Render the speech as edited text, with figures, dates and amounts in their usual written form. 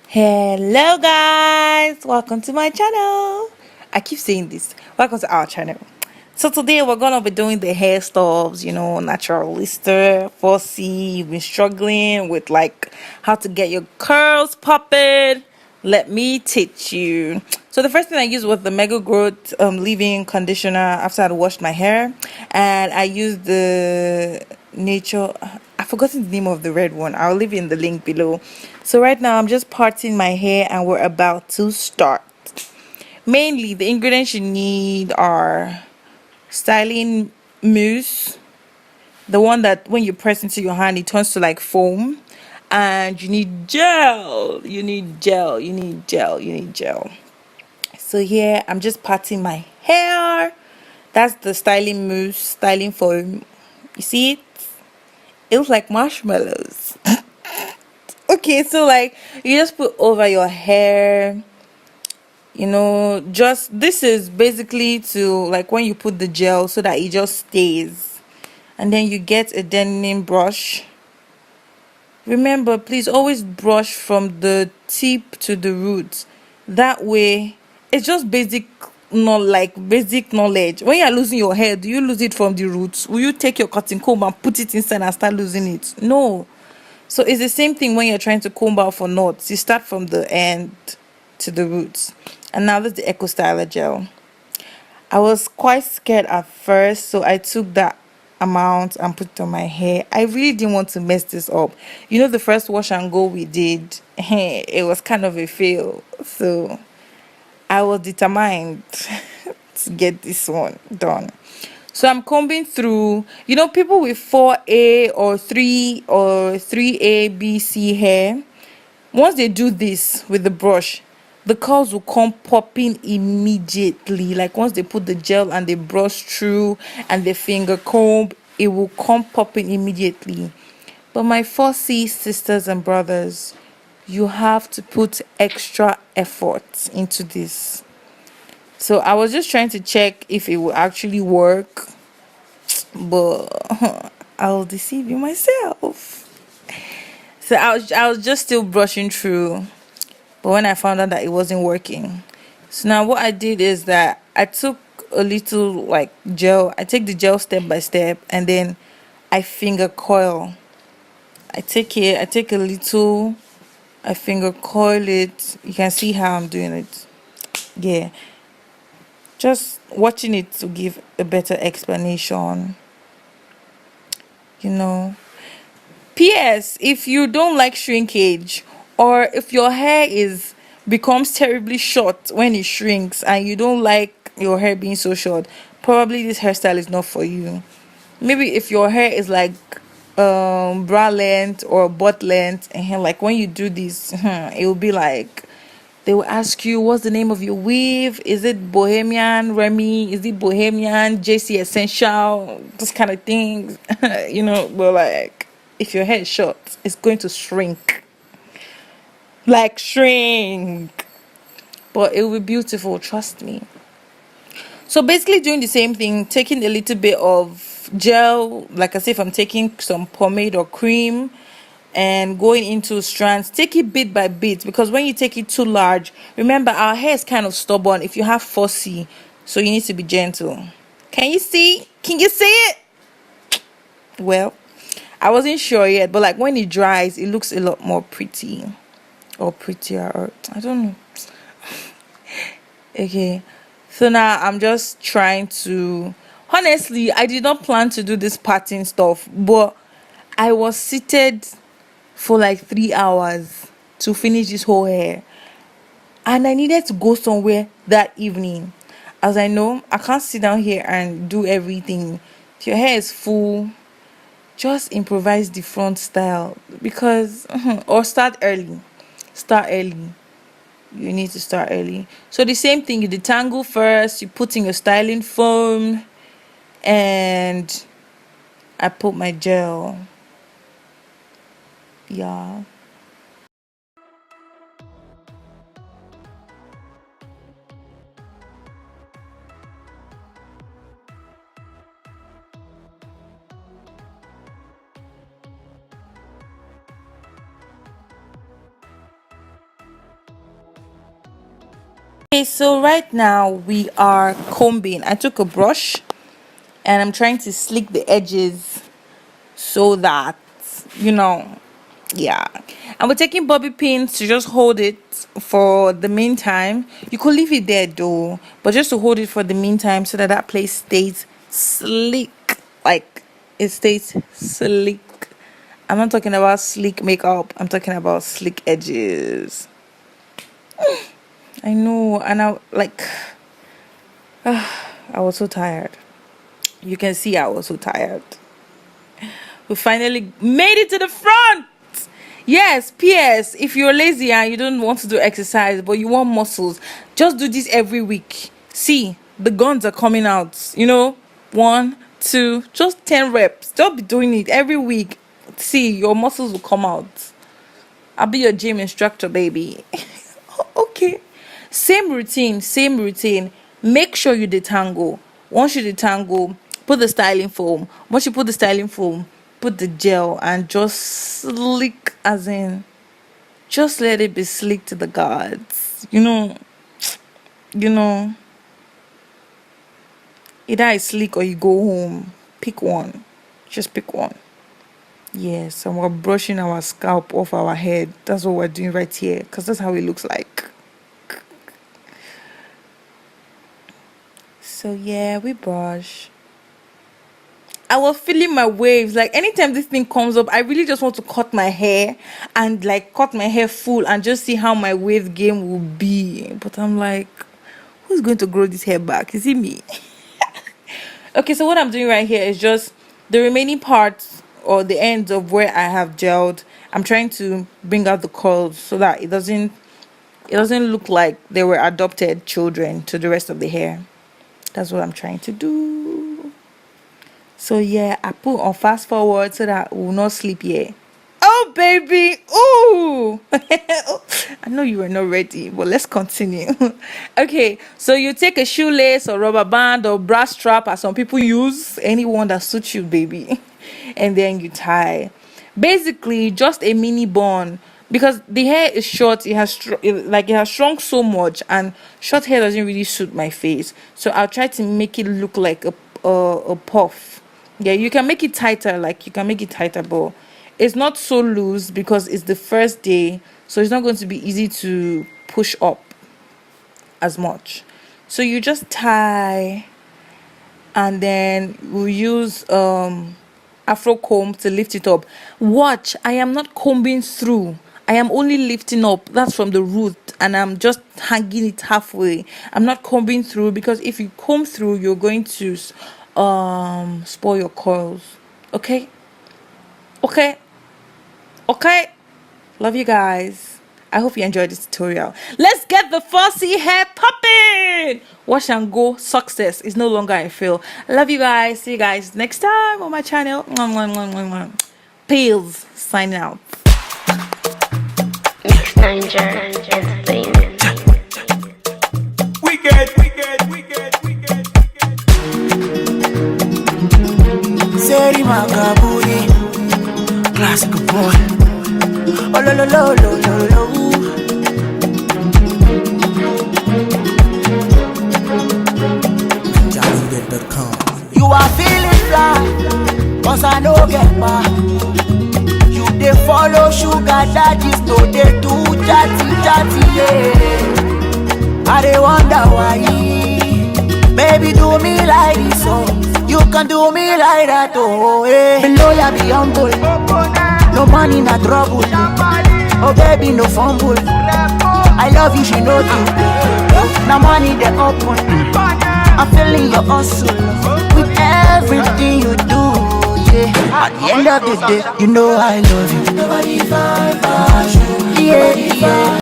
Hello guys, welcome to my channel. I keep saying this. Welcome to our channel. So today we're gonna be doing the hairstyles, naturalista, fussy. You've been struggling with like how to get your curls popping. Let me teach you. So the first thing I used was the Mega Growth leave-in conditioner after I'd washed my hair, and I used the nature. I've forgotten the name of the red one. I'll leave in the link below. So right now I'm just parting my hair and we're about to start. Mainly the ingredients you need are styling mousse, the one that when you press into your hand it turns to like foam, and you need gel. So here I'm just parting my hair. That's the styling mousse, styling foam. You see it? It looks like marshmallows. Okay, so like you just put over your hair. Just this is basically to like when you put the gel so that it just stays. And then you get a denim brush. Remember, please always brush from the tip to the roots. That way, it's just not like basic knowledge. When you're losing your hair, do you lose it from the roots? Will you take your cotton comb and put it inside and start losing it? No. So it's the same thing when you're trying to comb out for knots. You start from the end to the roots. And now there's the Eco Styler gel. I was quite scared at first, so I took that amount and put it on my hair. I really didn't want to mess this up. The first wash and go we did, it was kind of a fail. So I was determined to get this one done. So I'm combing through, people with 4A or 3A, B, C hair. Once they do this with the brush, the curls will come popping immediately. Like once they put the gel and they brush through and the finger comb, it will come popping immediately. But my 4C sisters and brothers, you have to put extra effort into this. So I was just trying to check if it will actually work, but I'll deceive you myself. So I was just still brushing through, but when I found out that it wasn't working, so now what I did is that I took a little like gel. I take the gel step by step, and then I finger coil. I take a little, I finger coil it. You can see how I'm doing it. Yeah, just watching it to give a better explanation. P.S. If you don't like shrinkage, or if your hair becomes terribly short when it shrinks and you don't like your hair being so short, probably this hairstyle is not for you. Maybe if your hair is like bra length or butt length, and like when you do this, it will be like they will ask you, what's the name of your weave? Is it Bohemian Remy? Is it Bohemian JC Essential? This kind of things. But like if your hair is short, it's going to shrink. Like shrink. But it will be beautiful, trust me. So basically doing the same thing, taking a little bit of gel, like I say, if I'm taking some pomade or cream, and going into strands. Take it bit by bit, because when you take it too large, remember our hair is kind of stubborn if you have 4C, so you need to be gentle. Can you see it? Well, I wasn't sure yet, but like when it dries, it looks a lot more pretty, or prettier, or I don't know. Okay, so now I'm just trying to, honestly, I did not plan to do this parting stuff, but I was seated for like 3 hours to finish this whole hair, and I needed to go somewhere that evening, as I know I can't sit down here and do everything. If your hair is full, just improvise the front style, because or start early. You need to start early. So the same thing, you detangle first, you put in your styling foam, and I put my gel. Yeah. Okay, so right now we are combing. I took a brush and I'm trying to slick the edges so that, you know, yeah. And we're taking bobby pins to just hold it for the meantime. You could leave it there though, but just to hold it for the meantime so that that place stays slick. Like, it stays slick. I'm not talking about sleek makeup, I'm talking about slick edges. I know, and I like I was so tired. You can see I was so tired. We finally made it to the front. Yes, PS, if you're lazy and you don't want to do exercise but you want muscles, just do this every week. See, the guns are coming out, you know. 1, 2, just 10 reps. Don't be doing it every week. See, your muscles will come out. I'll be your gym instructor, baby. Okay. Same routine. Make sure you detangle. Once you detangle, put the styling foam. Once you put the styling foam, put the gel and just slick, as in, just let it be slick to the gods. You know, either it's slick or you go home. Pick one. Just pick one. Yes, and we're brushing our scalp off our head. That's what we're doing right here, because that's how it looks like. So yeah, we brush. I was feeling my waves. Like, anytime this thing comes up, I really just want to cut my hair and like cut my hair full and just see how my wave game will be. But I'm like, who's going to grow this hair back? Is it me? Okay, so what I'm doing right here is just the remaining parts or the ends of where I have gelled. I'm trying to bring out the curls so that it doesn't look like they were adopted children to the rest of the hair. That's what I'm trying to do. So yeah, I put on fast forward so that we will not sleep here. Oh baby, ooh. I know you were not ready, but let's continue. Okay, so you take a shoelace or rubber band or brass strap, as some people use, anyone that suits you, baby, and then you tie. Basically just a mini bun, because the hair is short. It has shrunk so much, and short hair doesn't really suit my face, so I'll try to make it look like a puff. Yeah, you can make it tighter, but it's not so loose because it's the first day, so it's not going to be easy to push up as much. So you just tie, and then we'll use afro comb to lift it up. Watch, I am not combing through, I am only lifting up. That's from the root, and I'm just hanging it halfway. I'm not combing through, because if you comb through, you're going to spoil your curls. Okay. Love you guys. I hope you enjoyed this tutorial. Let's get the fussy hair popping. Wash and go success is no longer a fail. Love you guys. See you guys next time on my channel. Peels signing out. Wicked. Seri Magaburi, classic boy. Oh lo lo lo lo lo lo. You are feeling fly, cause I no get back. You dey follow sugar daddies, no dey do chatty, yeah. I dey wonder why. Baby, do me like this, oh. You can do me like that, oh, eh. Below ya be humble, no money, no trouble. Oh baby, no fumble. I love you, she know you. Now money they open. I'm feeling your hustle with everything you do, yeah. At the end of the day, you know I love you. Nobody find you, yeah.